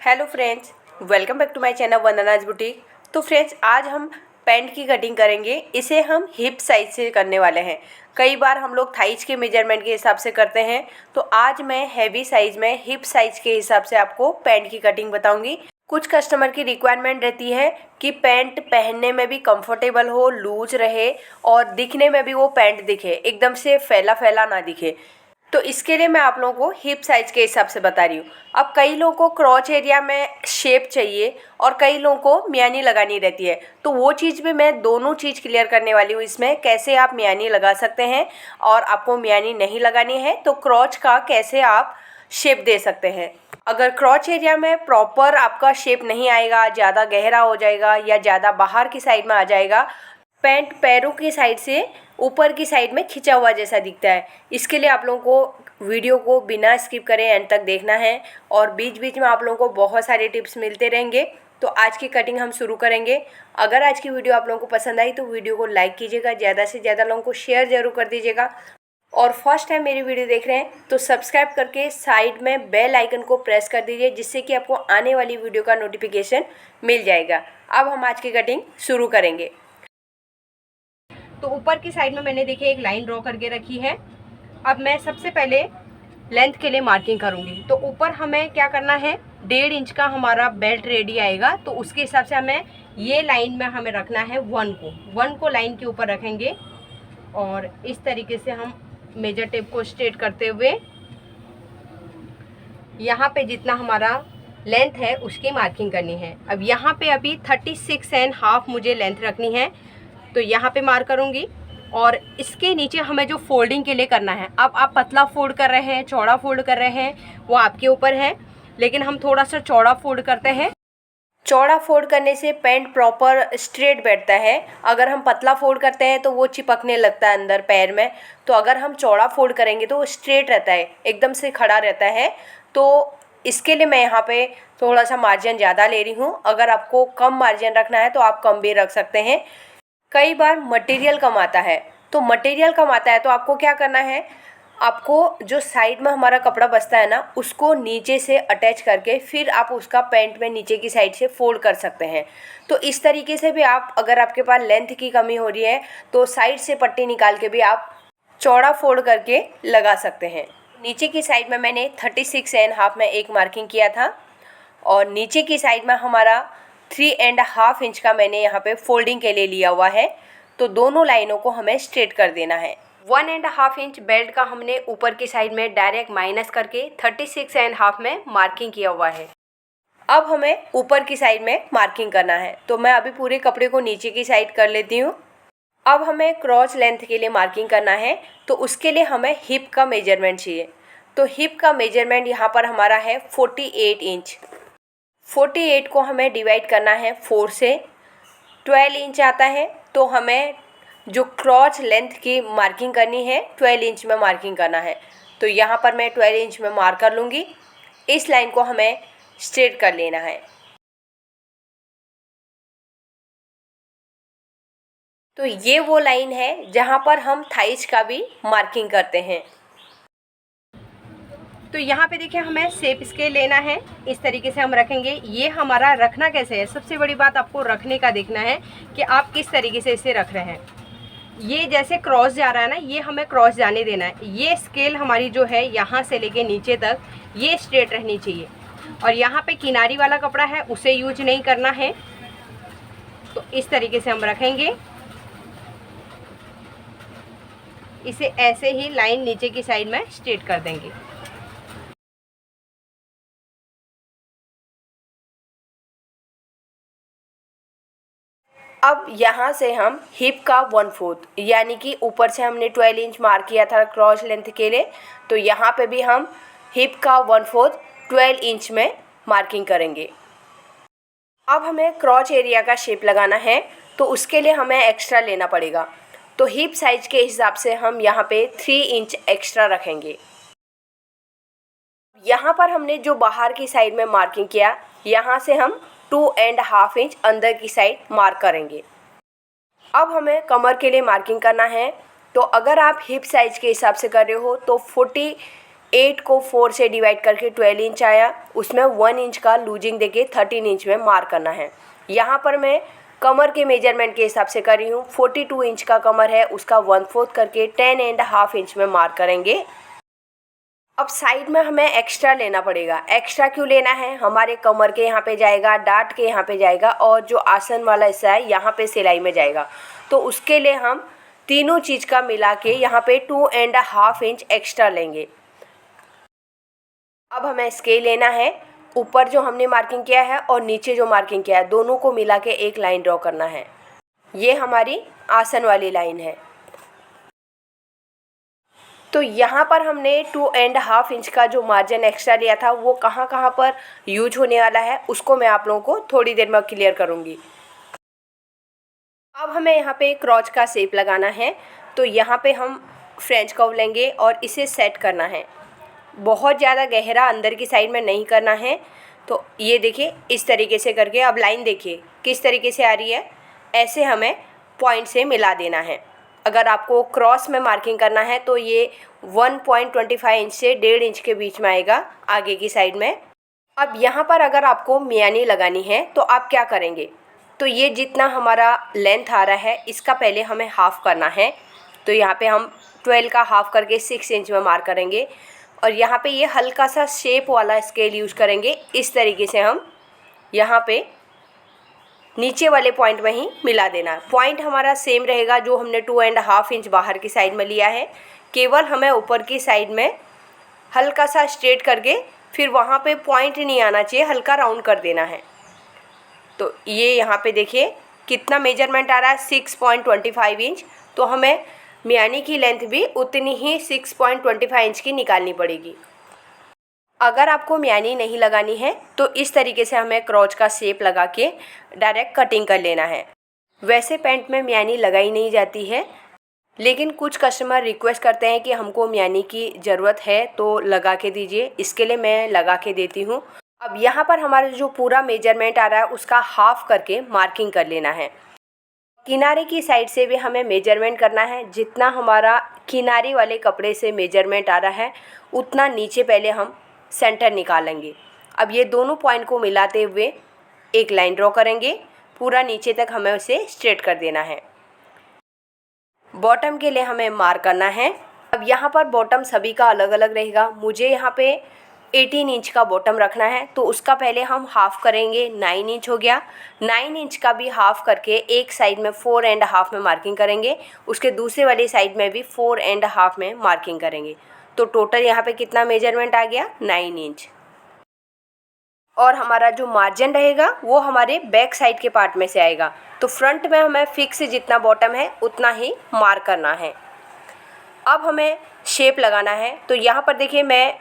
Hello friends, welcome back to my channel Vandana's boutique. तो friends, आज हम पैंट की कटिंग करेंगे। इसे हम हिप साइज से करने वाले हैं। कई बार हम लोग थाइज के मेजरमेंट के हिसाब से करते हैं, तो आज मैं हैवी साइज में हिप साइज के हिसाब से आपको पैंट की कटिंग बताऊंगी। कुछ कस्टमर की रिक्वायरमेंट रहती है कि पैंट पहनने में भी कंफर्टेबल हो, लूज रहे और दिखने में भी वो पैंट दिखे, एकदम से फैला फैला ना दिखे। तो इसके लिए मैं आप लोगों को हिप साइज़ के हिसाब से बता रही हूँ। अब कई लोगों को क्रॉच एरिया में शेप चाहिए और कई लोगों को मियानी लगानी रहती है, तो वो चीज़ भी मैं दोनों चीज़ क्लियर करने वाली हूँ इसमें। कैसे आप मियानी लगा सकते हैं और आपको मियानी नहीं लगानी है तो क्रॉच का कैसे आप शेप दे सकते हैं। अगर क्रॉच एरिया में प्रॉपर आपका शेप नहीं आएगा, ज़्यादा गहरा हो जाएगा या ज़्यादा बाहर की साइड में आ जाएगा, पैंट पैरों की साइड से ऊपर की साइड में खिंचा हुआ जैसा दिखता है। इसके लिए आप लोगों को वीडियो को बिना स्किप करे एंड तक देखना है और बीच बीच में आप लोगों को बहुत सारे टिप्स मिलते रहेंगे। तो आज की कटिंग हम शुरू करेंगे। अगर आज की वीडियो आप लोगों को पसंद आई तो वीडियो को लाइक कीजिएगा, ज़्यादा से ज़्यादा लोगों को शेयर ज़रूर कर दीजिएगा और फर्स्ट टाइम मेरी वीडियो देख रहे हैं तो सब्सक्राइब करके साइड में बेल आइकन को प्रेस कर दीजिए, जिससे कि आपको आने वाली वीडियो का नोटिफिकेशन मिल जाएगा। अब हम आज की कटिंग शुरू करेंगे। तो ऊपर की साइड में मैंने देखिए एक लाइन ड्रॉ करके रखी है। अब मैं सबसे पहले लेंथ के लिए मार्किंग करूँगी। तो ऊपर हमें क्या करना है, 1.5 इंच का हमारा बेल्ट रेडी आएगा, तो उसके हिसाब से हमें ये लाइन में हमें रखना है 1 को लाइन के ऊपर रखेंगे और इस तरीके से हम मेजर टेप को स्ट्रेट करते हुए यहाँ पे जितना हमारा लेंथ है उसकी मार्किंग करनी है। अब यहाँ पे अभी 36.5 मुझे लेंथ रखनी है, तो यहाँ पे मार्क करूँगी और इसके नीचे हमें जो फोल्डिंग के लिए करना है, अब आप पतला फोल्ड कर रहे हैं, चौड़ा फोल्ड कर रहे हैं, वो आपके ऊपर है, लेकिन हम थोड़ा सा चौड़ा फोल्ड करते हैं। चौड़ा फोल्ड करने से पैंट प्रॉपर स्ट्रेट बैठता है। अगर हम पतला फोल्ड करते हैं तो वो चिपकने लगता है अंदर पैर में। तो अगर हम चौड़ा फोल्ड करेंगे तो वो स्ट्रेट रहता है, एकदम से खड़ा रहता है। तो इसके लिए मैं यहाँ पे थोड़ा सा मार्जिन ज़्यादा ले रही हूँ। अगर आपको कम मार्जिन रखना है तो आप कम भी रख सकते हैं। कई बार मटेरियल कम आता है, तो मटेरियल कम आता है तो आपको क्या करना है, आपको जो साइड में हमारा कपड़ा बचता है ना, उसको नीचे से अटैच करके फिर आप उसका पैंट में नीचे की साइड से फोल्ड कर सकते हैं। तो इस तरीके से भी आप, अगर आपके पास लेंथ की कमी हो रही है तो साइड से पट्टी निकाल के भी आप चौड़ा फोल्ड करके लगा सकते हैं। नीचे की साइड में मैंने 36.5 में एक मार्किंग किया था और नीचे की साइड में हमारा 3.5 इंच का मैंने यहाँ पे फोल्डिंग के लिए लिया हुआ है। तो दोनों लाइनों को हमें स्ट्रेट कर देना है। 1.5 इंच बेल्ट का हमने ऊपर की साइड में डायरेक्ट माइनस करके 36.5 में मार्किंग किया हुआ है। अब हमें ऊपर की साइड में मार्किंग करना है, तो मैं अभी पूरे कपड़े को नीचे की साइड कर लेती हूँ। अब हमें क्रॉच लेंथ के लिए मार्किंग करना है, तो उसके लिए हमें हिप का मेजरमेंट चाहिए। तो हिप का मेजरमेंट यहाँ पर हमारा है 48 इंच। 48 को हमें डिवाइड करना है 4 से। 12 इंच आता है, तो हमें जो क्रॉच लेंथ की मार्किंग करनी है 12 इंच में मार्किंग करना है। तो यहाँ पर मैं 12 इंच में मार्क कर लूँगी। इस लाइन को हमें स्ट्रेट कर लेना है। तो ये वो लाइन है जहाँ पर हम थाइज का भी मार्किंग करते हैं। तो यहाँ पे देखिए हमें शेप स्केल लेना है, इस तरीके से हम रखेंगे। ये हमारा रखना कैसे है, सबसे बड़ी बात आपको रखने का देखना है कि आप किस तरीके से इसे रख रहे हैं। ये जैसे क्रॉस जा रहा है ना, ये हमें क्रॉस जाने देना है। ये स्केल हमारी जो है यहाँ से लेके नीचे तक ये स्ट्रेट रहनी चाहिए और यहाँ पे किनारी वाला कपड़ा है उसे यूज नहीं करना है। तो इस तरीके से हम रखेंगे, इसे ऐसे ही लाइन नीचे की साइड में स्ट्रेट कर देंगे। अब यहाँ से हम हिप का 1/4 यानी कि ऊपर से हमने 12 इंच मार्क किया था क्रॉस लेंथ के लिए, तो यहाँ पे भी हम हिप का 1/4 12 इंच में मार्किंग करेंगे। अब हमें क्रॉच एरिया का शेप लगाना है, तो उसके लिए हमें एक्स्ट्रा लेना पड़ेगा। तो हिप साइज के हिसाब से हम यहाँ पे 3 इंच एक्स्ट्रा रखेंगे। यहाँ पर हमने जो बाहर की साइड में मार्किंग किया, यहाँ से हम 2.5 इंच अंदर की साइड मार्क करेंगे। अब हमें कमर के लिए मार्किंग करना है। तो अगर आप हिप साइज के हिसाब से कर रहे हो तो 8 को 4 से डिवाइड करके 12 इंच आया, उसमें 1 इंच का लूजिंग देके 13 इंच में मार्क करना है। यहाँ पर मैं कमर के मेजरमेंट के हिसाब से कर रही हूँ। 42 इंच का कमर है, उसका 1/4 करके 10.5 इंच में मार्क करेंगे। अब साइड में हमें एक्स्ट्रा लेना पड़ेगा। एक्स्ट्रा क्यों लेना है? हमारे कमर के यहाँ पे जाएगा, डाट के यहाँ पे जाएगा और जो आसन वाला हिस्सा है यहाँ पे सिलाई में जाएगा। तो उसके लिए हम तीनों चीज़ का मिला के यहाँ पे 2.5 इंच एक्स्ट्रा लेंगे। अब हमें स्केल लेना है, ऊपर जो हमने मार्किंग किया है और नीचे जो मार्किंग किया है दोनों को मिला के एक लाइन ड्रॉ करना है। ये हमारी आसन वाली लाइन है। तो यहाँ पर हमने 2.5 इंच का जो मार्जिन एक्स्ट्रा लिया था वो कहाँ कहाँ पर यूज होने वाला है उसको मैं आप लोगों को थोड़ी देर में क्लियर करूँगी। अब हमें यहाँ पे क्रॉच का शेप लगाना है। तो यहाँ पे हम फ्रेंच कर्व लेंगे और इसे सेट करना है। बहुत ज़्यादा गहरा अंदर की साइड में नहीं करना है। तो ये देखिए इस तरीके से करके, अब लाइन देखिए किस तरीके से आ रही है, ऐसे हमें पॉइंट से मिला देना है। अगर आपको क्रॉस में मार्किंग करना है तो ये 1.25 इंच से 1.5 इंच के बीच में आएगा आगे की साइड में। अब यहाँ पर अगर आपको मियानी लगानी है तो आप क्या करेंगे, तो ये जितना हमारा लेंथ आ रहा है इसका पहले हमें हाफ़ करना है। तो यहाँ पे हम 12 का हाफ़ करके 6 इंच में मार्क करेंगे और यहाँ पे ये हल्का सा शेप वाला स्केल यूज़ करेंगे। इस तरीके से हम यहाँ पे नीचे वाले पॉइंट में ही मिला देना। पॉइंट हमारा सेम रहेगा जो हमने 2.5 इंच बाहर की साइड में लिया है, केवल हमें ऊपर की साइड में हल्का सा स्ट्रेट करके फिर वहाँ पे पॉइंट नहीं आना चाहिए, हल्का राउंड कर देना है। तो ये यहाँ पे देखिए कितना मेजरमेंट आ रहा है, 6.25 इंच। तो हमें मियानी की लेंथ भी उतनी ही 6.25 इंच की निकालनी पड़ेगी। अगर आपको मियानी नहीं लगानी है तो इस तरीके से हमें क्रॉच का शेप लगा के डायरेक्ट कटिंग कर लेना है। वैसे पैंट में मियानी लगाई नहीं जाती है, लेकिन कुछ कस्टमर रिक्वेस्ट करते हैं कि हमको मियानी की ज़रूरत है तो लगा के दीजिए, इसके लिए मैं लगा के देती हूँ। अब यहाँ पर हमारा जो पूरा मेजरमेंट आ रहा है उसका हाफ़ करके मार्किंग कर लेना है। किनारे की साइड से भी हमें मेजरमेंट करना है। जितना हमारा किनारे वाले कपड़े से मेजरमेंट आ रहा है उतना नीचे पहले हम सेंटर निकालेंगे। अब ये दोनों पॉइंट को मिलाते हुए एक लाइन ड्रॉ करेंगे, पूरा नीचे तक हमें उसे स्ट्रेट कर देना है। बॉटम के लिए हमें मार्क करना है। अब यहाँ पर बॉटम सभी का अलग अलग रहेगा। मुझे यहाँ पे 18 इंच का बॉटम रखना है तो उसका पहले हम हाफ़ करेंगे, 9 इंच हो गया। 9 इंच का भी हाफ़ करके एक साइड में 4.5 में मार्किंग करेंगे, उसके दूसरे वाली साइड में भी 4.5 में मार्किंग करेंगे। तो टोटल यहाँ पे कितना मेजरमेंट आ गया, 9 इंच। और हमारा जो मार्जिन रहेगा वो हमारे बैक साइड के पार्ट में से आएगा। तो फ्रंट में हमें फिक्स जितना बॉटम है उतना ही मार्क करना है। अब हमें शेप लगाना है। तो यहाँ पर देखिए मैं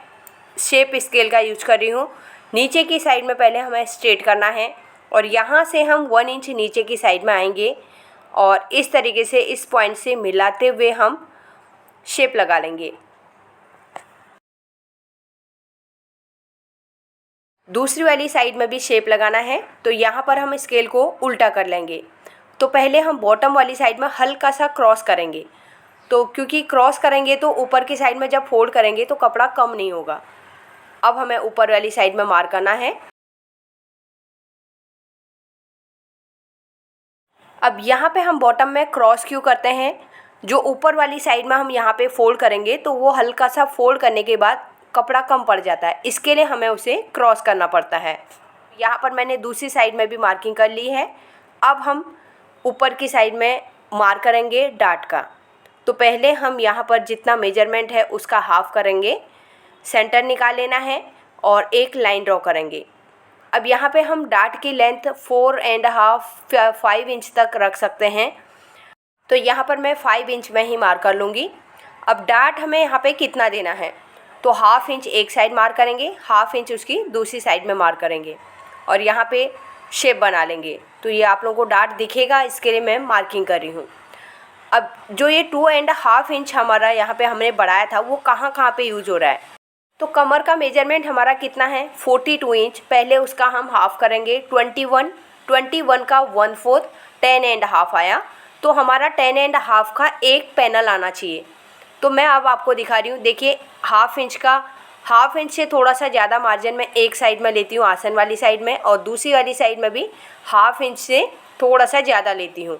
शेप स्केल का यूज कर रही हूँ। नीचे की साइड में पहले हमें स्ट्रेट करना है और यहाँ से हम 1 इंच नीचे की साइड में आएंगे और इस तरीके से इस पॉइंट से मिलाते हुए हम शेप लगा लेंगे। दूसरी वाली साइड में भी शेप लगाना है। तो यहाँ पर हम स्केल को उल्टा कर लेंगे। तो पहले हम बॉटम वाली साइड में हल्का सा क्रॉस करेंगे। तो क्योंकि क्रॉस करेंगे तो ऊपर की साइड में जब फोल्ड करेंगे तो कपड़ा कम नहीं होगा। अब हमें ऊपर वाली साइड में मार्क करना है। अब यहाँ पे हम बॉटम में क्रॉस क्यों करते हैं, जो ऊपर वाली साइड में हम यहाँ पे फोल्ड करेंगे तो वो हल्का सा फोल्ड करने के बाद कपड़ा कम पड़ जाता है, इसके लिए हमें उसे क्रॉस करना पड़ता है। यहाँ पर मैंने दूसरी साइड में भी मार्किंग कर ली है। अब हम ऊपर की साइड में मार्क करेंगे डाट का। तो पहले हम यहाँ पर जितना मेजरमेंट है उसका हाफ़ करेंगे, सेंटर निकाल लेना है और एक लाइन ड्रॉ करेंगे। अब यहाँ पे हम डाट की लेंथ 4.5-5 इंच तक रख सकते हैं। तो यहाँ पर मैं 5 इंच में ही मार्क कर लूँगी। अब डाट हमें यहाँ पे कितना देना है, तो 1/2 इंच एक साइड मार्क करेंगे, 1/2 इंच उसकी दूसरी साइड में मार्क करेंगे और यहाँ पे शेप बना लेंगे। तो ये आप लोगों को डाट दिखेगा, इसके लिए मैं मार्किंग कर रही हूँ। अब जो ये 2.5 इंच हमारा यहाँ पे हमने बढ़ाया था वो कहाँ कहाँ पे यूज हो रहा है, तो कमर का मेजरमेंट हमारा कितना है 42 इंच। पहले उसका हम हाफ़ करेंगे 21 का 1/4 10.5 आया। तो हमारा 10.5 का एक पैनल आना चाहिए। तो मैं अब आपको दिखा रही हूँ, देखिए 1/2 इंच का हाफ इंच से थोड़ा सा ज़्यादा मार्जिन मैं एक साइड में लेती हूँ आसन वाली साइड में, और दूसरी वाली साइड में भी हाफ इंच से थोड़ा सा ज़्यादा लेती हूँ।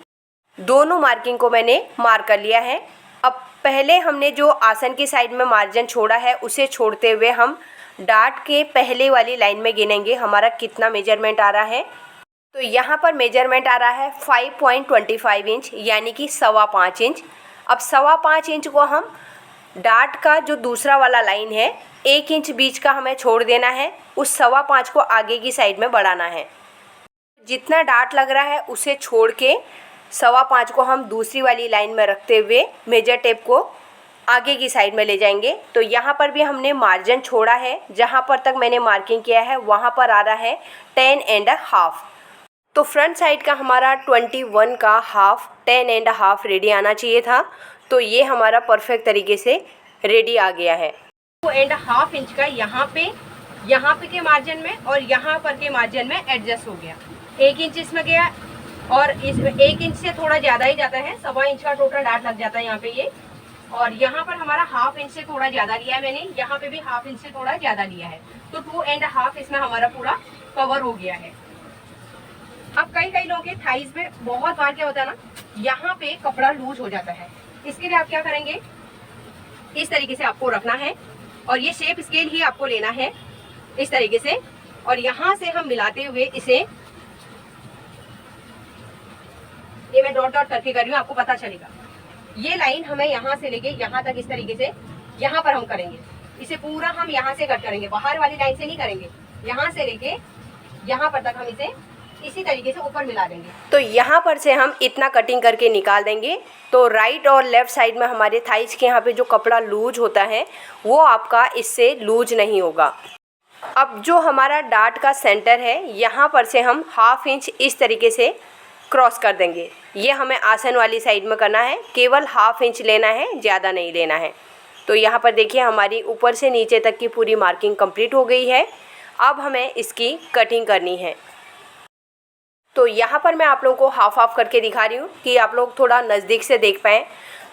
दोनों मार्किंग को मैंने मार्क कर लिया है। अब पहले हमने जो आसन की साइड में मार्जिन छोड़ा है उसे छोड़ते हुए हम डार्ट के पहले वाली लाइन में गिनेंगे हमारा कितना मेजरमेंट आ रहा है। तो यहाँ पर मेजरमेंट आ रहा है 5.25 इंच, यानी कि 5.25 इंच। अब 5.25 इंच को हम डार्ट का जो दूसरा वाला लाइन है 1 इंच बीच का हमें छोड़ देना है, उस 5.25 को आगे की साइड में बढ़ाना है। जितना डार्ट लग रहा है उसे छोड़ के 5.25 को हम दूसरी वाली लाइन में रखते हुए मेजर टेप को आगे की साइड में ले जाएंगे। तो यहाँ पर भी हमने मार्जिन छोड़ा है, जहाँ पर तक मैंने मार्किंग किया है वहाँ पर आ रहा है 10.5। तो फ्रंट साइड का हमारा 21 का हाफ 10.5 रेडी आना चाहिए था। तो ये हमारा परफेक्ट तरीके से रेडी आ गया है। 2.5 इंच का यहाँ पे के मार्जिन में और यहाँ पर के मार्जिन में एडजस्ट हो गया। 1 इंच इसमें गया और इसमें 1 इंच से थोड़ा ज़्यादा ही जाता है, 1.25 इंच का टोटल डार्ट लग जाता है यहाँ पे ये। और यहाँ पर हमारा हाफ इंच से थोड़ा ज़्यादा लिया है मैंने, यहाँ पे भी हाफ इंच से थोड़ा ज़्यादा लिया है। तो 2.5 इसमें हमारा पूरा कवर हो गया है। अब कई लोगों के थाइज में बहुत बार क्या होता है ना, यहाँ पे कपड़ा लूज हो जाता है। इसके लिए आप क्या करेंगे, इस तरीके से आपको रखना है और ये शेप स्केल ही आपको लेना है इस तरीके से, और यहाँ से हम मिलाते हुए इसे, ये मैं डॉट डॉट करके कर रही हूँ आपको पता चलेगा। ये लाइन हमें यहाँ से लेके यहाँ तक इस तरीके से यहाँ पर हम करेंगे, इसे पूरा हम यहाँ से कट करेंगे, बाहर वाली लाइन से नहीं करेंगे। यहाँ से लेके यहाँ पर तक हम इसे इसी तरीके से ऊपर मिला देंगे। तो यहाँ पर से हम इतना कटिंग करके निकाल देंगे। तो राइट और लेफ्ट साइड में हमारे थाइज के यहाँ पे जो कपड़ा लूज होता है वो आपका इससे लूज नहीं होगा। अब जो हमारा डार्ट का सेंटर है यहाँ पर से हम हाफ इंच इस तरीके से क्रॉस कर देंगे। ये हमें आसन वाली साइड में करना है, केवल हाफ इंच लेना है, ज़्यादा नहीं लेना है। तो यहाँ पर देखिए हमारी ऊपर से नीचे तक की पूरी मार्किंग कंप्लीट हो गई है। अब हमें इसकी कटिंग करनी है। तो यहाँ पर मैं आप लोगों को हाफ हाफ करके दिखा रही हूँ कि आप लोग थोड़ा नज़दीक से देख पाएँ।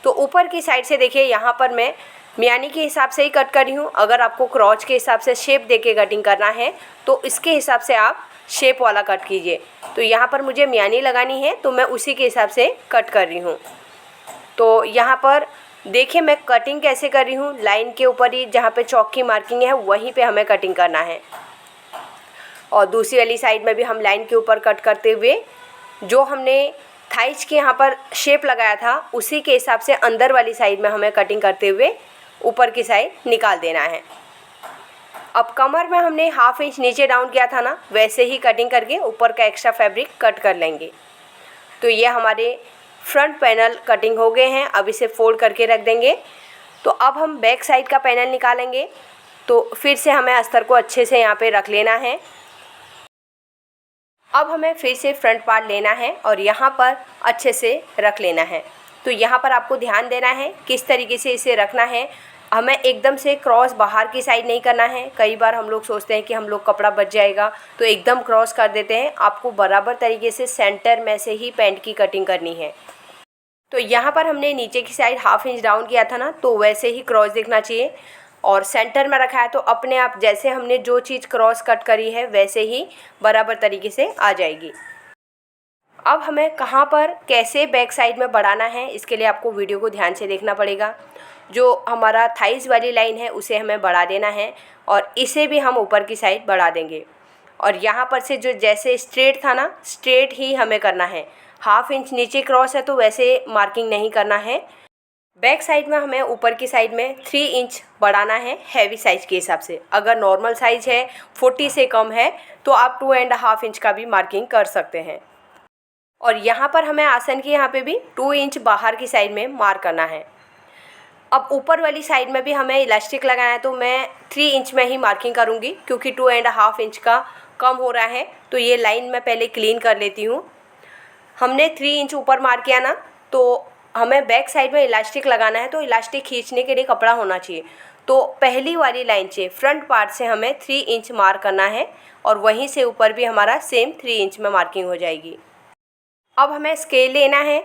तो ऊपर की साइड से देखिए यहाँ पर मैं म्यानी के हिसाब से ही कट कर रही हूँ। अगर आपको क्रॉच के हिसाब से शेप देके कटिंग करना है तो इसके हिसाब से आप शेप वाला कट कीजिए। तो यहाँ पर मुझे म्यानी लगानी है तो मैं उसी के हिसाब से कट कर रही हूँ। तो यहाँ पर देखिए मैं कटिंग कैसे कर रही हूँ, लाइन के ऊपर ही जहाँ पे चौक की मार्किंग है वहीं पे हमें कटिंग करना है। और दूसरी वाली साइड में भी हम लाइन के ऊपर कट करते हुए जो हमने थाइज के यहाँ पर शेप लगाया था उसी के हिसाब से अंदर वाली साइड में हमें कटिंग करते हुए ऊपर की साइड निकाल देना है। अब कमर में हमने हाफ इंच नीचे डाउन किया था ना, वैसे ही कटिंग करके ऊपर का एक्स्ट्रा फैब्रिक कट कर लेंगे। तो ये हमारे फ्रंट पैनल कटिंग हो गए हैं। अब इसे फोल्ड करके रख देंगे। तो अब हम बैक साइड का पैनल निकालेंगे। तो फिर से हमें अस्तर को अच्छे से यहाँ पे रख लेना है। अब हमें फिर से फ्रंट पार्ट लेना है और यहाँ पर अच्छे से रख लेना है। तो यहाँ पर आपको ध्यान देना है किस तरीके से इसे रखना है। हमें एकदम से क्रॉस बाहर की साइड नहीं करना है। कई बार हम लोग सोचते हैं कि हम लोग कपड़ा बच जाएगा तो एकदम क्रॉस कर देते हैं। आपको बराबर तरीके से सेंटर में से ही पैंट की कटिंग करनी है। तो यहाँ पर हमने नीचे की साइड हाफ इंच डाउन किया था ना, तो वैसे ही क्रॉस दिखना चाहिए और सेंटर में रखा है तो अपने आप जैसे हमने जो चीज़ क्रॉस कट करी है वैसे ही बराबर तरीके से आ जाएगी। अब हमें कहाँ पर कैसे बैक साइड में बढ़ाना है इसके लिए आपको वीडियो को ध्यान से देखना पड़ेगा। जो हमारा थाइज वाली लाइन है उसे हमें बढ़ा देना है और इसे भी हम ऊपर की साइड बढ़ा देंगे। और यहाँ पर से जो जैसे स्ट्रेट था ना, स्ट्रेट ही हमें करना है। हाफ इंच नीचे क्रॉस है तो वैसे मार्किंग नहीं करना है। बैक साइड में हमें ऊपर की साइड में 3 इंच बढ़ाना है हैवी साइज़ के हिसाब से। अगर नॉर्मल साइज़ है 40 से कम है तो आप 2.5 इंच का भी मार्किंग कर सकते हैं। और यहाँ पर हमें आसन की यहाँ पे भी 2 इंच बाहर की साइड में मार्क करना है। अब ऊपर वाली साइड में भी हमें इलास्टिक लगाना है तो मैं 3 इंच में ही मार्किंग करूँगी क्योंकि 2.5 इंच का कम हो रहा है। तो ये लाइन मैं पहले क्लीन कर लेती हूँ। हमने 3 इंच ऊपर मार्क किया ना, तो हमें बैक साइड में इलास्टिक लगाना है तो इलास्टिक खींचने के लिए कपड़ा होना चाहिए। तो पहली वाली लाइन से फ्रंट पार्ट से हमें 3 इंच मार्क करना है और वहीं से ऊपर भी हमारा सेम 3 इंच में मार्किंग हो जाएगी। अब हमें स्केल लेना है।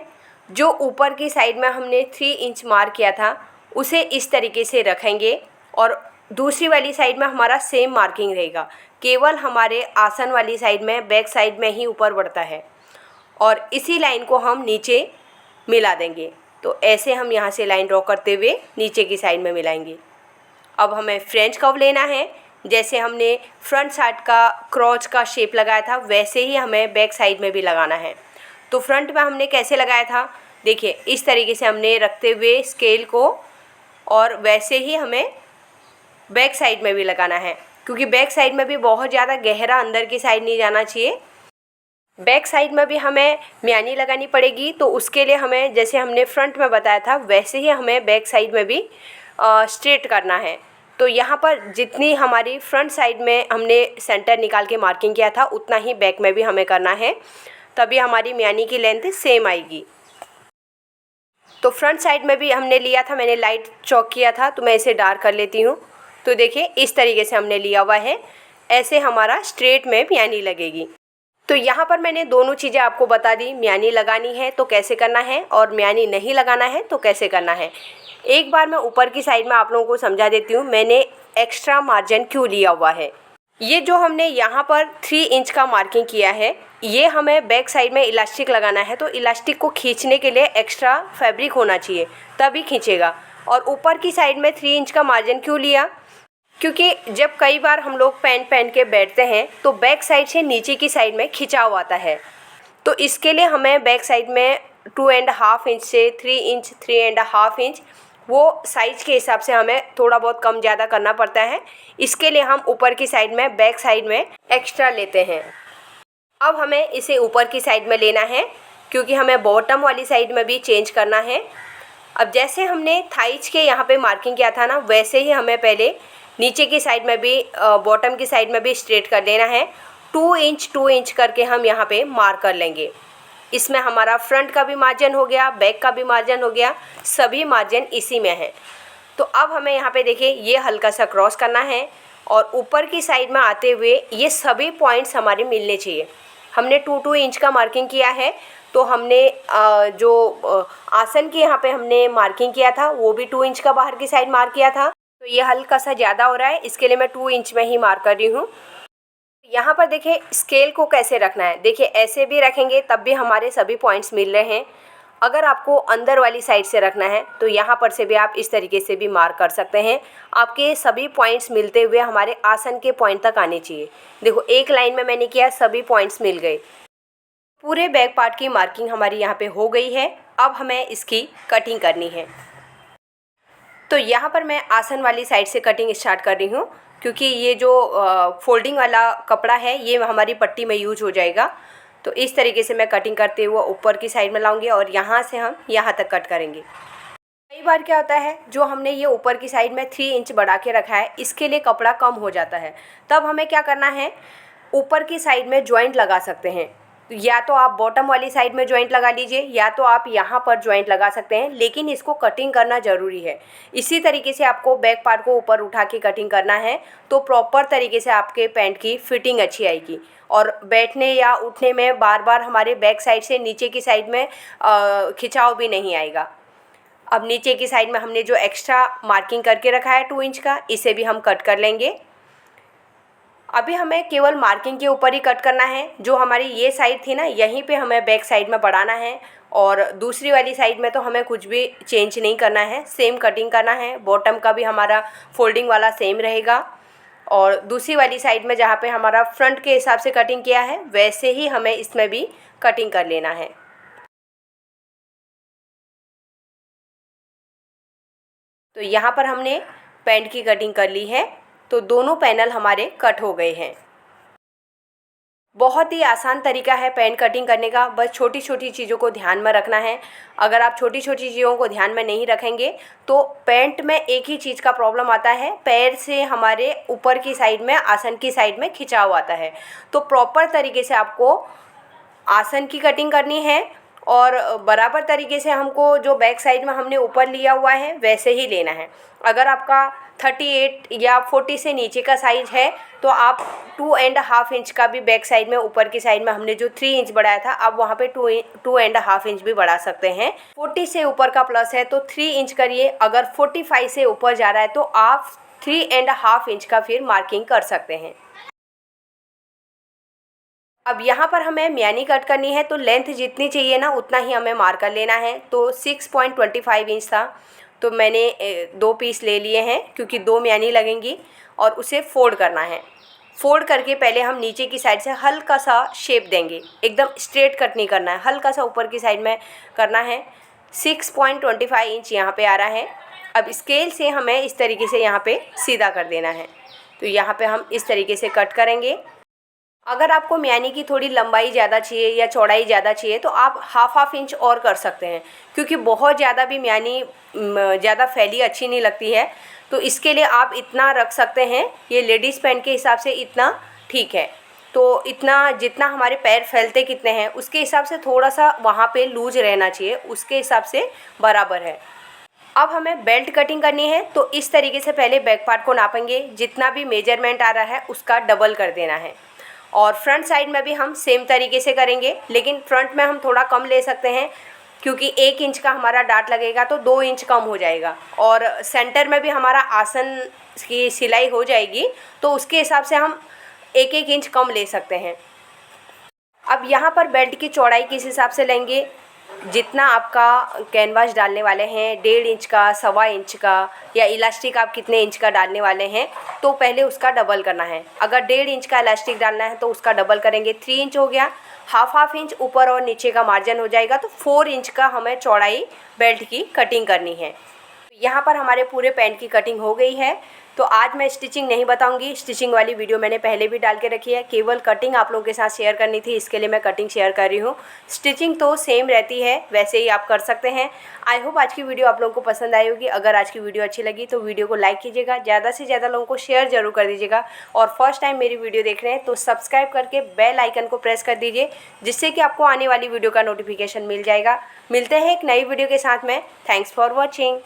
जो ऊपर की साइड में हमने 3 इंच मार्क किया था उसे इस तरीके से रखेंगे और दूसरी वाली साइड में हमारा सेम मार्किंग रहेगा, केवल हमारे आसन वाली साइड में बैक साइड में ही ऊपर बढ़ता है। और इसी लाइन को हम नीचे मिला देंगे। तो ऐसे हम यहाँ से लाइन ड्रॉ करते हुए नीचे की साइड में मिलाएंगे। अब हमें फ्रेंच कर्व लेना है। जैसे हमने फ्रंट साइड का क्रॉच का शेप लगाया था वैसे ही हमें बैक साइड में भी लगाना है। तो फ्रंट में हमने कैसे लगाया था, देखिए इस तरीके से हमने रखते हुए स्केल को, और वैसे ही हमें बैक साइड में भी लगाना है, क्योंकि बैक साइड में भी बहुत ज़्यादा गहरा अंदर की साइड नहीं जाना चाहिए। बैक साइड में भी हमें म्यानी लगानी पड़ेगी। तो उसके लिए हमें जैसे हमने फ्रंट में बताया था वैसे ही हमें बैक साइड में भी स्ट्रेट करना है। तो यहाँ पर जितनी हमारी फ्रंट साइड में हमने सेंटर निकाल के मार्किंग किया था उतना ही बैक में भी हमें करना है, तभी हमारी म्यानी की लेंथ सेम आएगी। तो फ्रंट साइड में भी हमने लिया था, मैंने लाइट चॉक किया था, तो मैं इसे डार्क कर लेती हूँ। तो देखिए इस तरीके से हमने लिया हुआ है, ऐसे हमारा स्ट्रेट में म्यानी लगेगी। तो यहाँ पर मैंने दोनों चीज़ें आपको बता दी, म्यानी लगानी है तो कैसे करना है और म्यानी नहीं लगाना है तो कैसे करना है। एक बार मैं ऊपर की साइड में आप लोगों को समझा देती हूँ मैंने एक्स्ट्रा मार्जिन क्यों लिया हुआ है। ये जो हमने यहाँ पर 3 इंच का मार्किंग किया है, ये हमें बैक साइड में इलास्टिक लगाना है। तो इलास्टिक को खींचने के लिए एक्स्ट्रा फैब्रिक होना चाहिए, तभी खींचेगा। और ऊपर की साइड में 3 इंच का मार्जिन क्यों लिया, क्योंकि जब कई बार हम लोग पैंट पहन के बैठते हैं तो बैक साइड से नीचे की साइड में खिंचाव आता है। तो इसके लिए हमें बैक साइड में 2.5 इंच से 3 इंच 3.5 इंच वो साइज के हिसाब से हमें थोड़ा बहुत कम ज़्यादा करना पड़ता है। इसके लिए हम ऊपर की साइड में बैक साइड में एक्स्ट्रा लेते हैं। अब हमें इसे ऊपर की साइड में लेना है, क्योंकि हमें बॉटम वाली साइड में भी चेंज करना है। अब जैसे हमने थाइज के यहाँ पे मार्किंग किया था ना, वैसे ही हमें पहले नीचे की साइड में भी बॉटम की साइड में भी स्ट्रेट कर लेना है। 2 इंच करके हम यहाँ पे मार्क कर लेंगे। इसमें हमारा फ्रंट का भी मार्जिन हो गया, बैक का भी मार्जिन हो गया, सभी मार्जिन इसी में है। तो अब हमें यहाँ पे देखिए ये हल्का सा क्रॉस करना है और ऊपर की साइड में आते हुए ये सभी पॉइंट्स हमारे मिलने चाहिए। हमने 2 इंच का मार्किंग किया है, तो हमने जो आसन की यहाँ पे हमने मार्किंग किया था वो भी 2 इंच का बाहर की साइड मार्क किया था। तो ये हल्का सा ज़्यादा हो रहा है, इसके लिए मैं 2 इंच में ही मार्क कर रही हूँ। यहाँ पर देखिए स्केल को कैसे रखना है, देखिए ऐसे भी रखेंगे तब भी हमारे सभी पॉइंट्स मिल रहे हैं। अगर आपको अंदर वाली साइड से रखना है तो यहाँ पर से भी आप इस तरीके से भी मार्क कर सकते हैं। आपके सभी पॉइंट्स मिलते हुए हमारे आसन के पॉइंट तक आने चाहिए। देखो एक लाइन में मैंने किया, सभी पॉइंट्स मिल गए। पूरे बैक पार्ट की मार्किंग हमारी यहाँ पे हो गई है। अब हमें इसकी कटिंग करनी है। तो यहाँ पर मैं आसन वाली साइड से कटिंग स्टार्ट कर रही हूँ, क्योंकि ये जो फोल्डिंग वाला कपड़ा है ये हमारी पट्टी में यूज हो जाएगा। तो इस तरीके से मैं कटिंग करते हुए ऊपर की साइड में लाऊंगी और यहाँ से हम यहाँ तक कट करेंगे। कई बार क्या होता है, जो हमने ये ऊपर की साइड में 3 इंच बढ़ा के रखा है इसके लिए कपड़ा कम हो जाता है। तब हमें क्या करना है, ऊपर की साइड में जॉइंट लगा सकते हैं। या तो आप बॉटम वाली साइड में जॉइंट लगा लीजिए या तो आप यहाँ पर जॉइंट लगा सकते हैं, लेकिन इसको कटिंग करना ज़रूरी है। इसी तरीके से आपको बैक पार्ट को ऊपर उठा के कटिंग करना है, तो प्रॉपर तरीके से आपके पैंट की फिटिंग अच्छी आएगी और बैठने या उठने में बार बार हमारे बैक साइड से नीचे की साइड में खिंचाव भी नहीं आएगा। अब नीचे की साइड में हमने जो एक्स्ट्रा मार्किंग करके रखा है 2 इंच का, इसे भी हम कट कर लेंगे। अभी हमें केवल मार्किंग के ऊपर ही कट करना है। जो हमारी ये साइड थी ना, यहीं पे हमें बैक साइड में बढ़ाना है और दूसरी वाली साइड में तो हमें कुछ भी चेंज नहीं करना है, सेम कटिंग करना है। बॉटम का भी हमारा फोल्डिंग वाला सेम रहेगा और दूसरी वाली साइड में जहाँ पे हमारा फ्रंट के हिसाब से कटिंग किया है वैसे ही हमें इसमें भी कटिंग कर लेना है। तो यहाँ पर हमने पैंट की कटिंग कर ली है, तो दोनों पैनल हमारे कट हो गए हैं। बहुत ही आसान तरीका है पैंट कटिंग करने का, बस छोटी छोटी चीज़ों को ध्यान में रखना है। अगर आप छोटी छोटी चीज़ों को ध्यान में नहीं रखेंगे तो पैंट में एक ही चीज़ का प्रॉब्लम आता है, पैर से हमारे ऊपर की साइड में आसन की साइड में खिंचाव आता है। तो प्रॉपर तरीके से आपको आसन की कटिंग करनी है और बराबर तरीके से हमको जो बैक साइड में हमने ऊपर लिया हुआ है वैसे ही लेना है। अगर आपका 38 या 40 से नीचे का साइज़ है तो आप 2.5 इंच का भी बैक साइड में ऊपर की साइड में हमने जो 3 इंच बढ़ाया था आप वहाँ पे 2.5 इंच भी बढ़ा सकते हैं। 40 से ऊपर का प्लस है तो 3 इंच करिए। अगर 45 से ऊपर जा रहा है तो आप 3.5 इंच का फिर मार्किंग कर सकते हैं। अब यहाँ पर हमें म्यानी कट करनी है, तो लेंथ जितनी चाहिए ना उतना ही हमें मार्कर लेना है। तो 6.25 इंच था, तो मैंने 2 पीस ले लिए हैं क्योंकि 2 म्यानी लगेंगी, और उसे फोल्ड करना है। फोल्ड करके पहले हम नीचे की साइड से हल्का सा शेप देंगे, एकदम स्ट्रेट कट नहीं करना है, हल्का सा ऊपर की साइड में करना है। 6.25 इंच यहाँ पे आ रहा है। अब स्केल से हमें इस तरीके से यहाँ पे सीधा कर देना है। तो यहाँ पे हम इस तरीके से कट करेंगे। अगर आपको म्यानी की थोड़ी लंबाई ज़्यादा चाहिए या चौड़ाई ज़्यादा चाहिए तो आप हाफ इंच और कर सकते हैं, क्योंकि बहुत ज़्यादा भी म्यानी ज़्यादा फैली अच्छी नहीं लगती है। तो इसके लिए आप इतना रख सकते हैं, ये लेडीज़ पैंट के हिसाब से इतना ठीक है। तो इतना जितना हमारे पैर फैलते कितने हैं उसके हिसाब से थोड़ा सा वहाँ पे लूज रहना चाहिए, उसके हिसाब से बराबर है। अब हमें बेल्ट कटिंग करनी है, तो इस तरीके से पहले बैक पार्ट को नापेंगे, जितना भी मेजरमेंट आ रहा है उसका डबल कर देना है। और फ्रंट साइड में भी हम सेम तरीके से करेंगे, लेकिन फ्रंट में हम थोड़ा कम ले सकते हैं क्योंकि 1 इंच का हमारा डाट लगेगा तो 2 इंच कम हो जाएगा। और सेंटर में भी हमारा आसन की सिलाई हो जाएगी, तो उसके हिसाब से हम 1-1 इंच कम ले सकते हैं। अब यहाँ पर बेल्ट की चौड़ाई किस हिसाब से लेंगे, जितना आपका कैनवास डालने वाले हैं 1.5 इंच का, 1.25 इंच का, या इलास्टिक आप कितने इंच का डालने वाले हैं तो पहले उसका डबल करना है। अगर 1.5 इंच का इलास्टिक डालना है तो उसका डबल करेंगे, 3 इंच हो गया। हाफ इंच ऊपर और नीचे का मार्जिन हो जाएगा, तो 4 इंच का हमें चौड़ाई बेल्ट की कटिंग करनी है। यहाँ पर हमारे पूरे पैंट की कटिंग हो गई है। तो आज मैं स्टिचिंग नहीं बताऊंगी, स्टिचिंग वाली वीडियो मैंने पहले भी डाल के रखी है, केवल कटिंग आप लोगों के साथ शेयर करनी थी, इसके लिए मैं कटिंग शेयर कर रही हूँ। स्टिचिंग तो सेम रहती है, वैसे ही आप कर सकते हैं। आई होप आज की वीडियो आप लोगों को पसंद आई होगी। अगर आज की वीडियो अच्छी लगी तो वीडियो को लाइक कीजिएगा, ज़्यादा से ज़्यादा लोगों को शेयर जरूर कर दीजिएगा, और फर्स्ट टाइम मेरी वीडियो देख रहे हैं तो सब्सक्राइब करके बेल आइकन को प्रेस कर दीजिए, जिससे कि आपको आने वाली वीडियो का नोटिफिकेशन मिल जाएगा। मिलते हैं एक नई वीडियो के साथ में। Thanks for watching.